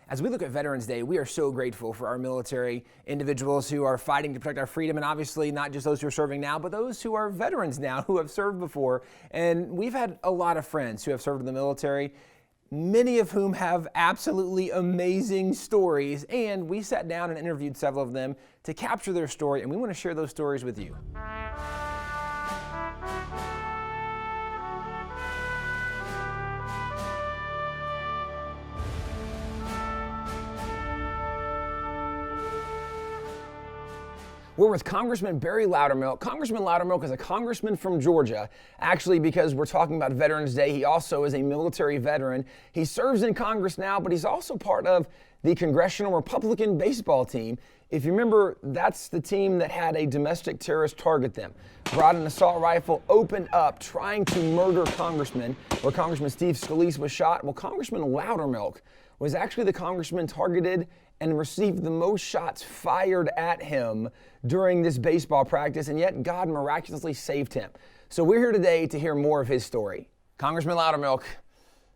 As we look at Veterans Day, we are so grateful for our military individuals who are fighting to protect our freedom, and obviously not just those who are serving now, but those who are veterans now who have served before. And we've had a lot of friends who have served in the military, many of whom have absolutely amazing stories, and we sat down and interviewed several of them to capture their story, and we want to share those stories with you. We're with Congressman Barry Loudermilk. Congressman Loudermilk is a congressman from Georgia. Actually, because we're talking about Veterans Day, he also is a military veteran. He serves in Congress now, but he's also part of the Congressional Republican baseball team. If you remember, that's the team that had a domestic terrorist target them, brought an assault rifle, opened up, trying to murder congressmen, where Congressman Steve Scalise was shot. Well, Congressman Loudermilk was actually the congressman targeted and received the most shots fired at him during this baseball practice, and yet God miraculously saved him. So we're here today to hear more of his story. Congressman Loudermilk,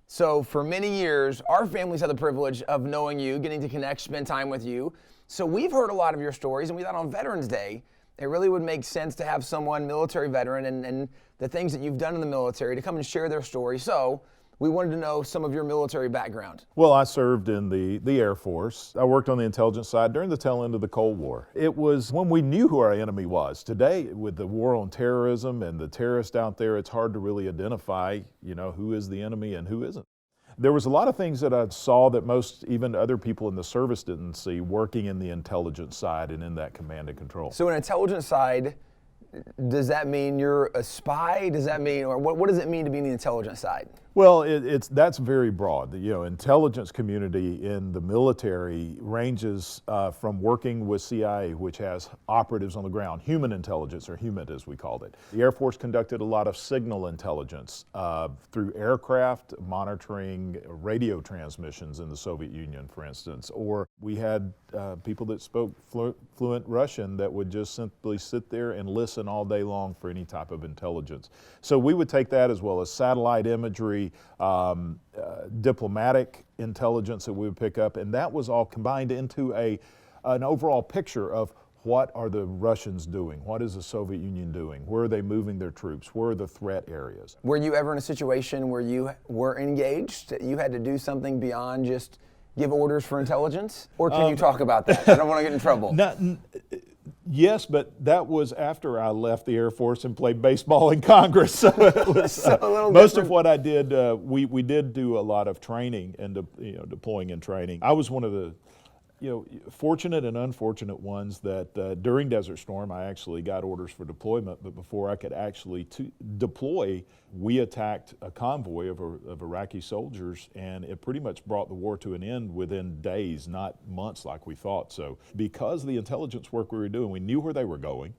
so for many years, our families had the privilege of knowing you, getting to connect, spend time with you. So we've heard a lot of your stories, and we thought on Veterans Day, it really would make sense to have someone, military veteran, and the things that you've done in the military to come and share their story. So we wanted to know some of your military background. Well, I served in the Air Force. I worked on the intelligence side during the tail end of the Cold War. It was when we knew who our enemy was. Today, with the war on terrorism and the terrorists out there, it's hard to really identify, who is the enemy and who isn't. There was a lot of things that I saw that most, even other people in the service didn't see, working in the intelligence side and in that command and control. So an intelligence side, does that mean you're a spy? Does that mean, or what does it mean to be in the intelligence side? Well, that's very broad. The intelligence community in the military ranges from working with CIA, which has operatives on the ground, human intelligence, or HUMINT as we called it. The Air Force conducted a lot of signal intelligence through aircraft, monitoring radio transmissions in the Soviet Union, for instance. Or we had people that spoke fluent Russian that would just simply sit there and listen all day long for any type of intelligence. So we would take that, as well as satellite imagery, diplomatic intelligence that we would pick up, and that was all combined into an overall picture of what are the Russians doing, what is the Soviet Union doing, where are they moving their troops, where are the threat areas. Were you ever in a situation where you were engaged, you had to do something beyond just give orders for intelligence? Or can you talk about that? I don't want to get in trouble. Yes, but that was after I left the Air Force and played baseball in Congress. So it was, most of what I did, we did do a lot of training and deploying and training. I was one of the fortunate and unfortunate ones that during Desert Storm I actually got orders for deployment, but before I could actually deploy, we attacked a convoy of Iraqi soldiers, and it pretty much brought the war to an end within days, not months like we thought. So because of the intelligence work we were doing, we knew where they were going,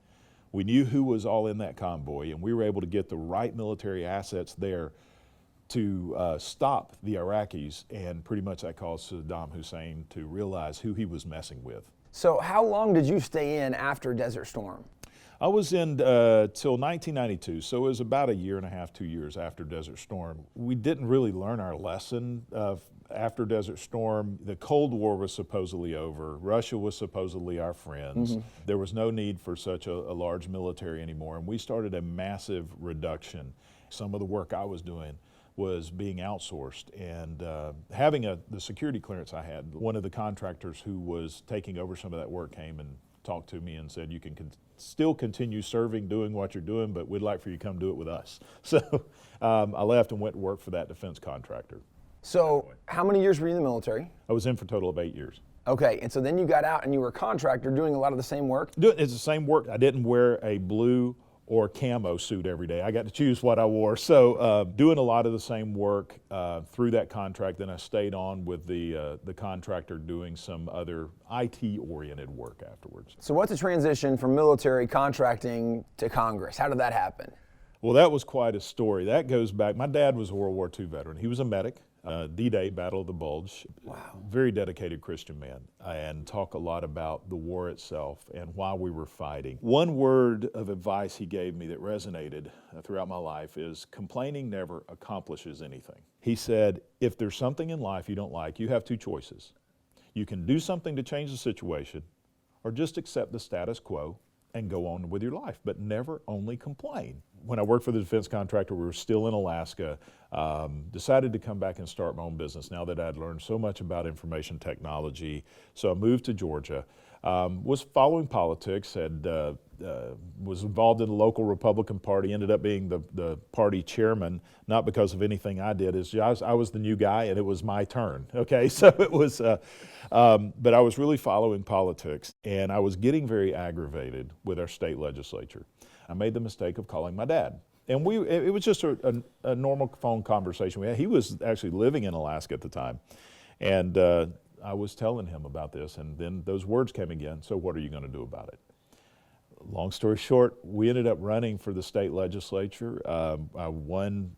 we knew who was all in that convoy, and we were able to get the right military assets there to stop the Iraqis, and pretty much that caused Saddam Hussein to realize who he was messing with. So how long did you stay in after Desert Storm? I was in till 1992, so it was about a year and a half, 2 years after Desert Storm. We didn't really learn our lesson after Desert Storm. The Cold War was supposedly over. Russia was supposedly our friends. Mm-hmm. There was no need for such a large military anymore, and we started a massive reduction. Some of the work I was doing was being outsourced, and having the security clearance I had, one of the contractors who was taking over some of that work came and talked to me and said, you can still continue serving, doing what you're doing, but we'd like for you to come do it with us. So I left and went to work for that defense contractor. So how many years were you in the military? I was in for a total of 8 years. Okay, and so then you got out and you were a contractor doing a lot of the same work? It's the same work. I didn't wear a blue or camo suit every day. I got to choose what I wore. So doing a lot of the same work through that contract. Then I stayed on with the contractor doing some other IT-oriented work afterwards. So what's the transition from military contracting to Congress? How did that happen? Well, that was quite a story. That goes back. My dad was a World War II veteran. He was a medic. D-Day, Battle of the Bulge. Wow. Very dedicated Christian man, and talk a lot about the war itself and why we were fighting. One word of advice he gave me that resonated throughout my life is, complaining never accomplishes anything. He said, if there's something in life you don't like, you have two choices. You can do something to change the situation, or just accept the status quo and go on with your life, but never only complain. When I worked for the defense contractor, we were still in Alaska, decided to come back and start my own business now that I'd learned so much about information technology. So I moved to Georgia, was following politics, was involved in the local Republican Party, ended up being the party chairman, not because of anything I did, I was the new guy and it was my turn, okay? So it was, but I was really following politics, and I was getting very aggravated with our state legislature. I made the mistake of calling my dad. And it was just a normal phone conversation we had. He was actually living in Alaska at the time. And I was telling him about this, and then those words came again, so what are you going to do about it? Long story short, we ended up running for the state legislature. I won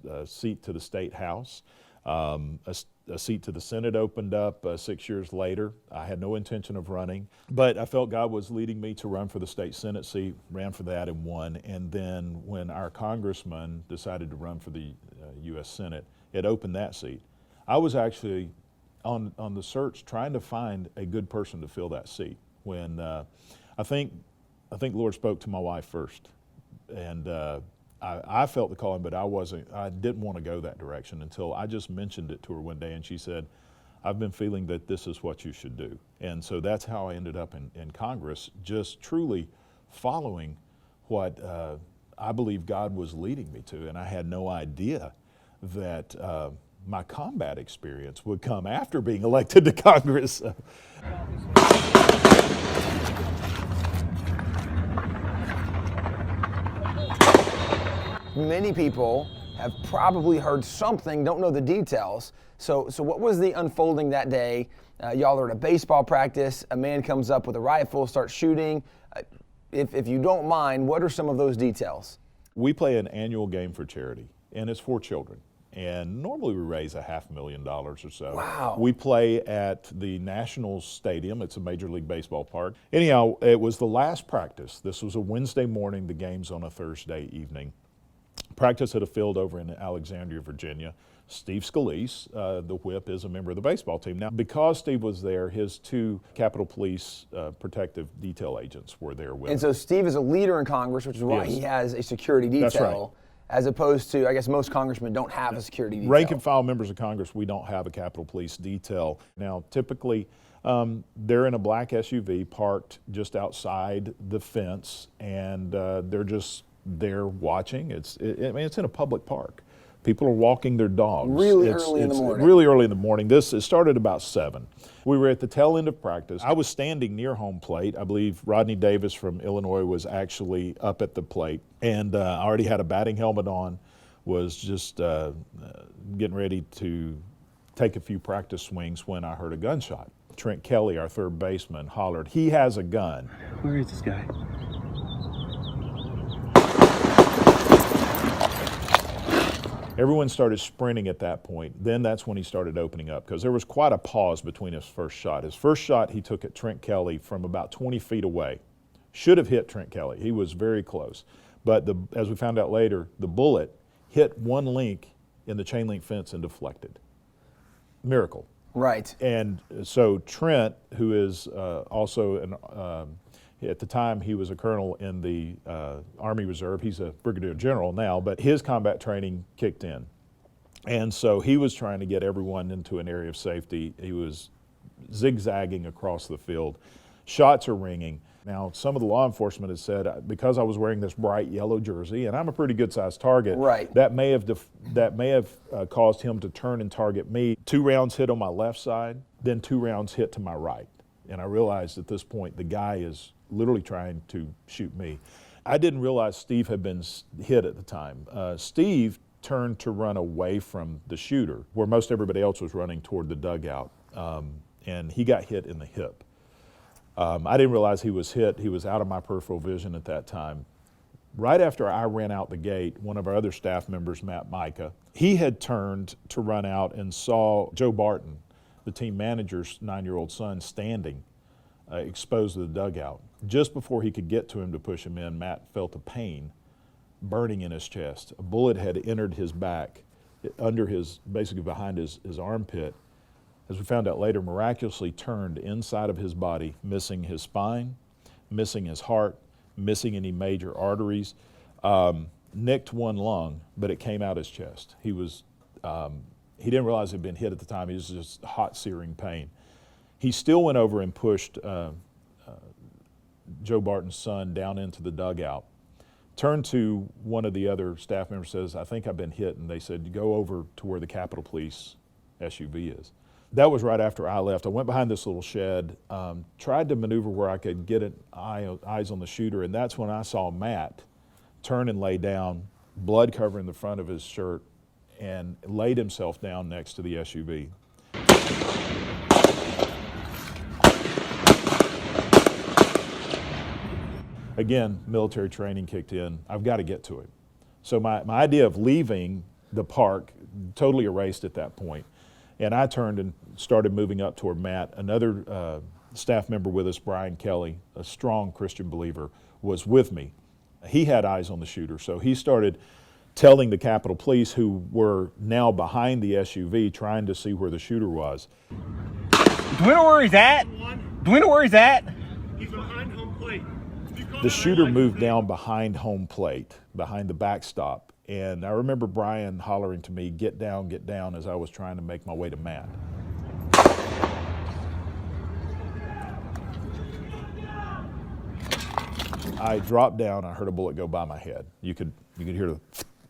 a seat to the state house. A seat to the Senate opened up 6 years later. I had no intention of running, but I felt God was leading me to run for the state Senate seat, ran for that and won. And then when our congressman decided to run for the U.S. Senate, it opened that seat. I was actually on the search trying to find a good person to fill that seat when I think the Lord spoke to my wife first, and I felt the calling, but I didn't want to go that direction until I just mentioned it to her one day, and she said, I've been feeling that this is what you should do. And so that's how I ended up in Congress, just truly following what I believe God was leading me to, and I had no idea that my combat experience would come after being elected to Congress. Many people have probably heard something, don't know the details. So what was the unfolding that day? Y'all are at a baseball practice, a man comes up with a rifle, starts shooting. If you don't mind, what are some of those details? We play an annual game for charity, and it's for children. And normally we raise $500,000 or so. Wow. We play at the National Stadium. It's a Major League Baseball park. Anyhow, it was the last practice. This was a Wednesday morning. The game's on a Thursday evening. Practice at a field over in Alexandria, Virginia. Steve Scalise, the whip, is a member of the baseball team. Now, because Steve was there, his two Capitol Police protective detail agents were there with him. And so Steve is a leader in Congress, which is why he has a security detail. That's right. As opposed to, I guess most congressmen don't have a security detail. Rank and file members of Congress, we don't have a Capitol Police detail. Now, typically, they're in a black SUV parked just outside the fence, and they're just there watching. It's in a public park. People are walking their dogs. Really early in the morning. Really early in the morning. It started about 7. We were at the tail end of practice. I was standing near home plate. I believe Rodney Davis from Illinois was actually up at the plate. And I already had a batting helmet on, was just getting ready to take a few practice swings when I heard a gunshot. Trent Kelly, our third baseman, hollered, "He has a gun." Where is this guy? Everyone started sprinting at that point. Then that's when he started opening up, because there was quite a pause between his first shot. His first shot he took at Trent Kelly from about 20 feet away. Should have hit Trent Kelly. He was very close. But as we found out later, the bullet hit one link in the chain link fence and deflected. Miracle. Right. And so Trent, who is also at the time he was a colonel in the Army Reserve. He's a brigadier general now, but his combat training kicked in. And so he was trying to get everyone into an area of safety. He was zigzagging across the field. Shots are ringing. Now, some of the law enforcement has said, because I was wearing this bright yellow jersey, and I'm a pretty good-sized target, right, that may have caused him to turn and target me. 2 rounds hit on my left side, then 2 rounds hit to my right. And I realized at this point the guy is literally trying to shoot me. I didn't realize Steve had been hit at the time. Steve turned to run away from the shooter, where most everybody else was running toward the dugout, and he got hit in the hip. I didn't realize he was hit. He was out of my peripheral vision at that time. Right after I ran out the gate, one of our other staff members, Matt Micah, he had turned to run out and saw Joe Barton, the team manager's 9-year-old son, standing exposed to the dugout. Just before he could get to him to push him in, Matt felt a pain burning in his chest. A bullet had entered his back, basically behind his armpit, as we found out later, miraculously turned inside of his body, missing his spine, missing his heart, missing any major arteries, nicked one lung, but it came out his chest. He didn't realize he'd been hit at the time. He was just hot, searing pain. He still went over and pushed Joe Barton's son down into the dugout, turned to one of the other staff members, says, "I think I've been hit," and they said, "Go over to where the Capitol Police SUV is." That was right after I left. I went behind this little shed, tried to maneuver where I could get eyes on the shooter, and that's when I saw Matt turn and lay down, blood covering the front of his shirt, and laid himself down next to the SUV. Again, military training kicked in. I've got to get to him. So my idea of leaving the park totally erased at that point. And I turned and started moving up toward Matt. Another staff member with us, Brian Kelly, a strong Christian believer, was with me. He had eyes on the shooter, so he started telling the Capitol Police, who were now behind the SUV, trying to see where the shooter was. Do we know where he's at? Do we know where he's at? He's behind home plate. The shooter moved down behind home plate, behind the backstop. And I remember Brian hollering to me, get down," as I was trying to make my way to Matt. I dropped down, I heard a bullet go by my head. You could hear the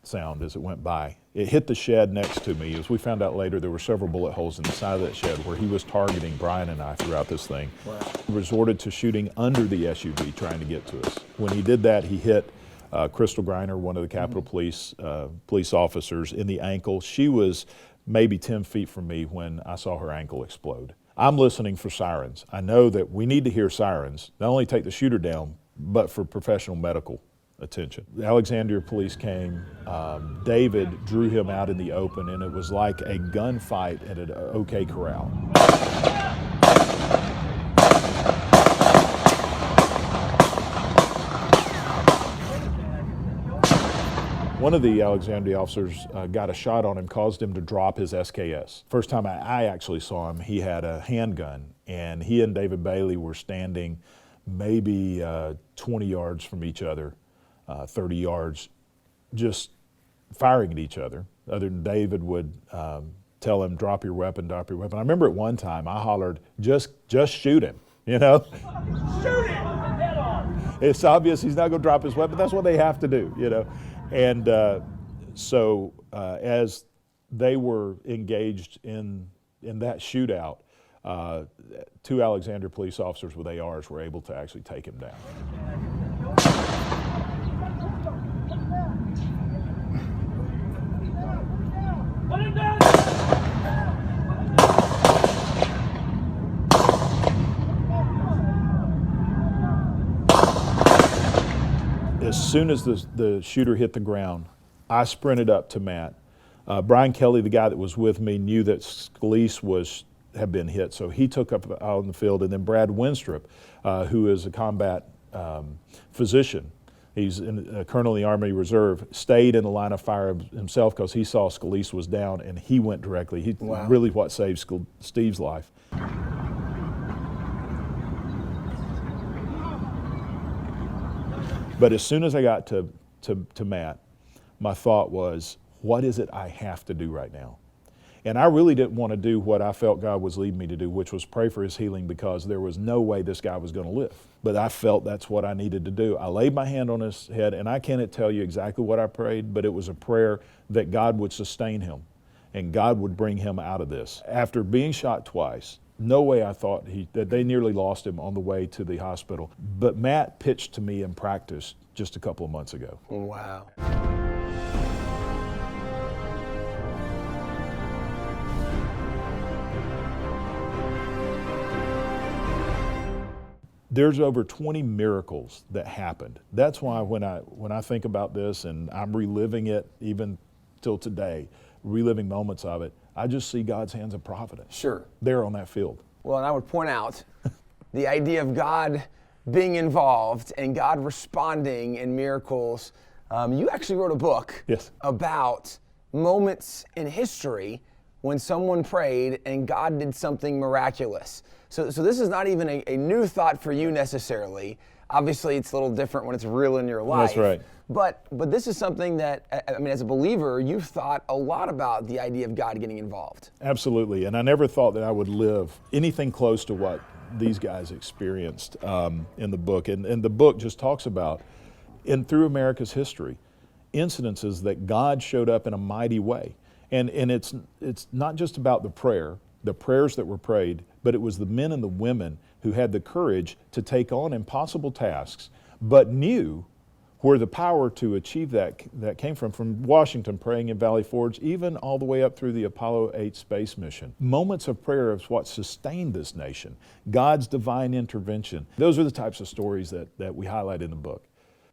sound as it went by. It hit the shed next to me. As we found out later, there were several bullet holes in the side of that shed where he was targeting Brian and I throughout this thing. Wow. He resorted to shooting under the SUV trying to get to us. When he did that, he hit Crystal Griner, one of the Capitol Police officers, in the ankle. She was maybe 10 feet from me when I saw her ankle explode. I'm listening for sirens. I know that we need to hear sirens, not only take the shooter down, but for professional medical attention. The Alexandria police came. David drew him out in the open, and it was like a gunfight at an OK Corral. One of the Alexandria officers got a shot on him, caused him to drop his SKS. First time I actually saw him, he had a handgun, and he and David Bailey were standing maybe 20 yards from each other, 30 yards, just firing at each other. Other than David would tell him, drop your weapon, drop your weapon. I remember at one time I hollered, just shoot him, you know? Shoot him! Head on! It's obvious he's not going to drop his weapon. That's what they have to do, you know? And so as they were engaged in that shootout, two Alexandria police officers with ARs were able to actually take him down. Put him down! As soon as the shooter hit the ground, I sprinted up to Matt. Brian Kelly, the guy that was with me, knew that Scalise had been hit, so he took up out on the field. And then Brad Winstrip, who is a combat physician, he's a colonel in the Army Reserve, stayed in the line of fire himself because he saw Scalise was down, and he went directly. He really what saved Steve's life. But as soon as I got to Matt, my thought was, what is it I have to do right now? And I really didn't want to do what I felt God was leading me to do, which was pray for his healing, because there was no way this guy was going to live. But I felt that's what I needed to do. I laid my hand on his head, and I can't tell you exactly what I prayed, but it was a prayer that God would sustain him and God would bring him out of this. After being shot twice, no way I thought that they nearly lost him on the way to the hospital. But Matt pitched to me in practice just a couple of months ago. Wow. There's over 20 miracles that happened. That's why when I think about this, and I'm reliving it even till today, reliving moments of it, I just see God's hands of providence. Sure. There on that field. Well, and I would point out the idea of God being involved and God responding in miracles. You actually wrote a book Yes. about moments in history when someone prayed and God did something miraculous. So this is not even a new thought for you necessarily. Obviously, it's a little different when it's real in your life. That's right. But this is something that, I mean, as a believer, you've thought a lot about the idea of God getting involved. Absolutely, and I never thought that I would live anything close to what these guys experienced in the book. And the book just talks about, through America's history, incidences that God showed up in a mighty way. And it's not just about the prayers that were prayed, but it was the men and the women who had the courage to take on impossible tasks, but knew where the power to achieve that came from Washington praying in Valley Forge, even all the way up through the Apollo 8 space mission. Moments of prayer is what sustained this nation, God's divine intervention. Those are the types of stories that we highlight in the book.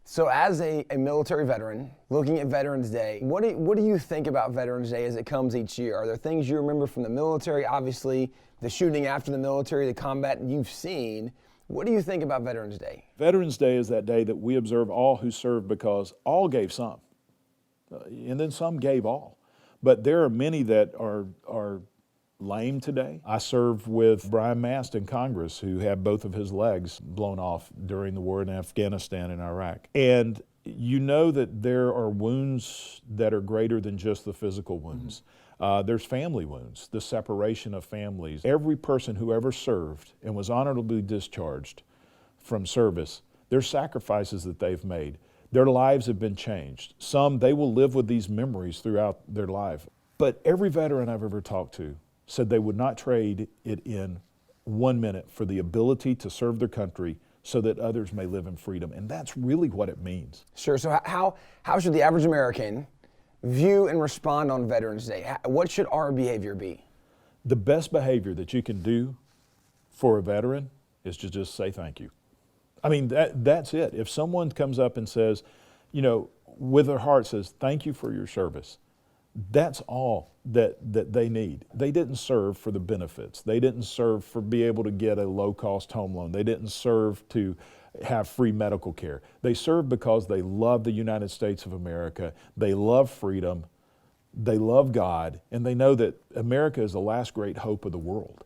So as a military veteran, looking at Veterans Day, what do you think about Veterans Day as it comes each year? Are there things you remember from the military? Obviously, the shooting after the military, the combat you've seen. What do you think about Veterans Day? Veterans Day is that day that we observe all who served, because all gave some, and then some gave all. But there are many that are lame today. I served with Brian Mast in Congress, who had both of his legs blown off during the war in Afghanistan and Iraq. And you know that there are wounds that are greater than just the physical wounds. There's family wounds, the separation of families. Every person who ever served and was honorably discharged from service, there's sacrifices that they've made. Their lives have been changed. Some, they will live with these memories throughout their life. But every veteran I've ever talked to said they would not trade it in 1 minute for the ability to serve their country so that others may live in freedom. And that's really what it means. Sure. So how should the average American view and respond on Veterans Day? What should our behavior be? The best behavior that you can do for a veteran is to just say thank you. I mean, that's it. If someone comes up and says, you know, with their heart says, thank you for your service, that's all that they need. They didn't serve for the benefits. They didn't serve for be able to get a low-cost home loan. They didn't serve to have free medical care. They served because they love the United States of America. They love freedom. They love God. And they know that America is the last great hope of the world.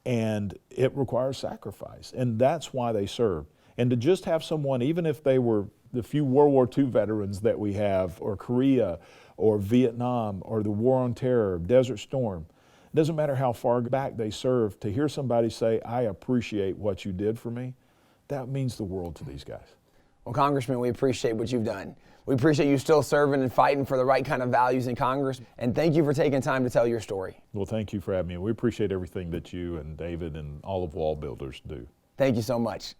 And it requires sacrifice. And that's why they served. And to just have someone, even if they were the few World War II veterans that we have, or Korea, or Vietnam, or the War on Terror, Desert Storm, it doesn't matter how far back they served, to hear somebody say, I appreciate what you did for me, that means the world to these guys. Well, Congressman, we appreciate what you've done. We appreciate you still serving and fighting for the right kind of values in Congress. And thank you for taking time to tell your story. Well, thank you for having me. We appreciate everything that you and David and all of WallBuilders do. Thank you so much.